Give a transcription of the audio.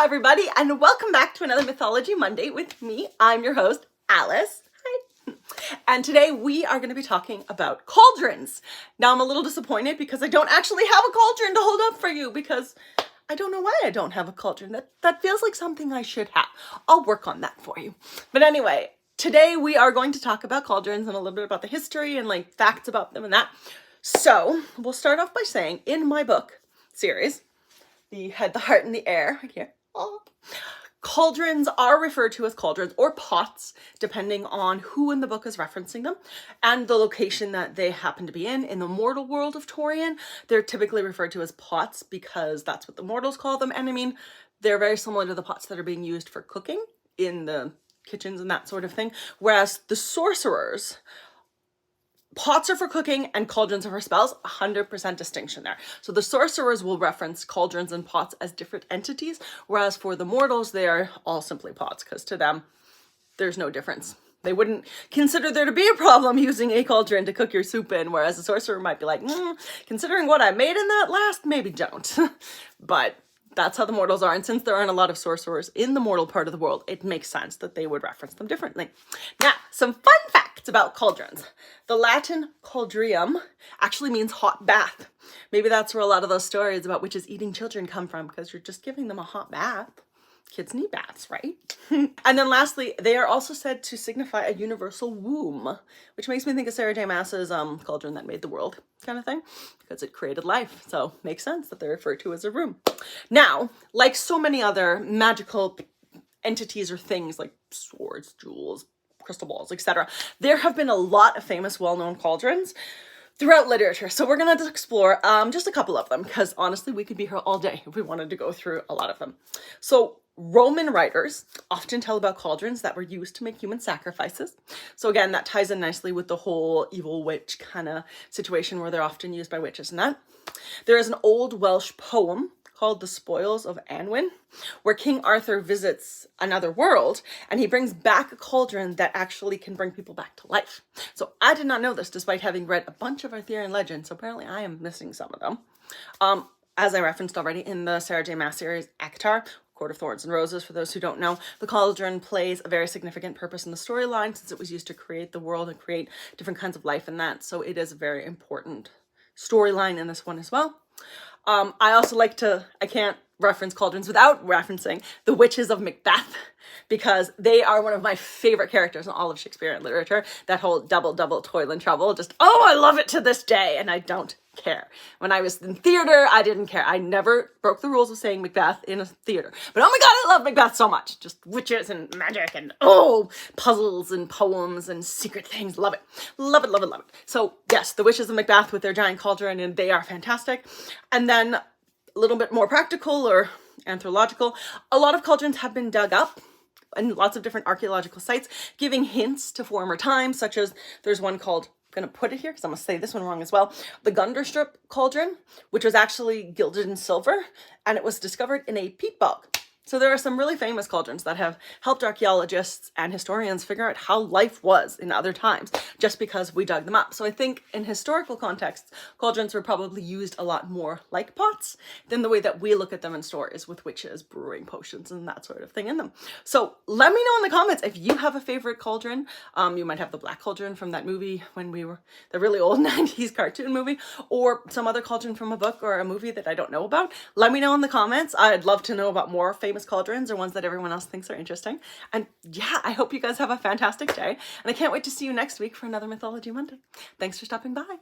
Aloha everybody, and welcome back to another Mythology Monday with me. I'm your host, Alice. Hi. And today we are going to be talking about cauldrons. Now I'm a little disappointed because I don't actually have a cauldron to hold up for you because I don't know why I don't have a cauldron. That feels like something I should have. I'll work on that for you. But anyway, today we are going to talk about cauldrons and a little bit about the history and like facts about them and that. So we'll start off by saying in my book series, The Head, the Heart, and the Air, right here, cauldrons are referred to as cauldrons or pots, depending on who in the book is referencing them and the location that they happen to be in. In the mortal world of Tauren, they're typically referred to as pots because that's what the mortals call them. And I mean, they're very similar to the pots that are being used for cooking in the kitchens and that sort of thing. Whereas the sorcerers, pots are for cooking and cauldrons are for spells, 100% distinction there. So the sorcerers will reference cauldrons and pots as different entities, whereas for the mortals, they are all simply pots because to them, there's no difference. They wouldn't consider there to be a problem using a cauldron to cook your soup in, whereas a sorcerer might be like, considering what I made in that last, maybe don't. But that's how the mortals are. And since there aren't a lot of sorcerers in the mortal part of the world, it makes sense that they would reference them differently. Now, some fun facts about cauldrons. The Latin caldarium actually means hot bath. Maybe that's where a lot of those stories about witches eating children come from, because you're just giving them a hot bath. Kids need baths, right? And then lastly, they are also said to signify a universal womb, which makes me think of Sarah J. Maas's cauldron that made the world kind of thing, because it created life. So makes sense that they're referred to as a room. Now, like so many other magical entities or things like swords, jewels, crystal balls, etc., there have been a lot of famous, well-known cauldrons throughout literature. So we're going to explore just a couple of them, because honestly, we could be here all day if we wanted to go through a lot of them. So Roman writers often tell about cauldrons that were used to make human sacrifices. So again, that ties in nicely with the whole evil witch kind of situation where they're often used by witches and that. There is an old Welsh poem called the Spoils of Annwn, where King Arthur visits another world and he brings back a cauldron that actually can bring people back to life. So I did not know this despite having read a bunch of Arthurian legends, so apparently I am missing some of them. As I referenced already in the Sarah J. Maas series, ACOTAR, Court of Thorns and Roses, for those who don't know, the cauldron plays a very significant purpose in the storyline since it was used to create the world and create different kinds of life in that. So it is a very important storyline in this one as well. I also like to, I can't reference cauldrons without referencing the witches of Macbeth, because they are one of my favorite characters in all of Shakespearean literature. That whole double toil and trouble, just, oh, I love it to this day, and I don't care. When I was in theater, I didn't care. I never broke the rules of saying Macbeth in a theater. But oh my god, I love Macbeth so much. Just witches and magic and puzzles and poems and secret things. Love it. Love it, love it, love it. So yes, the witches of Macbeth with their giant cauldron, and they are fantastic. And then a little bit more practical or anthropological, a lot of cauldrons have been dug up in lots of different archaeological sites, giving hints to former times, such as there's one called, I'm going to put it here because I'm going to say this one wrong as well, the Gunderstrip cauldron, which was actually gilded in silver, and it was discovered in a peat bog. So there are some really famous cauldrons that have helped archaeologists and historians figure out how life was in other times, just because we dug them up. So I think in historical contexts, cauldrons were probably used a lot more like pots than the way that we look at them in stories with witches brewing potions and that sort of thing in them. So let me know in the comments if you have a favorite cauldron. You might have the Black Cauldron from that movie when we were, the really old 90s cartoon movie, or some other cauldron from a book or a movie that I don't know about. Let me know in the comments. I'd love to know about more famous cauldrons or ones that everyone else thinks are interesting. And yeah, I hope you guys have a fantastic day. And I can't wait to see you next week for another Mythology Monday. Thanks for stopping by.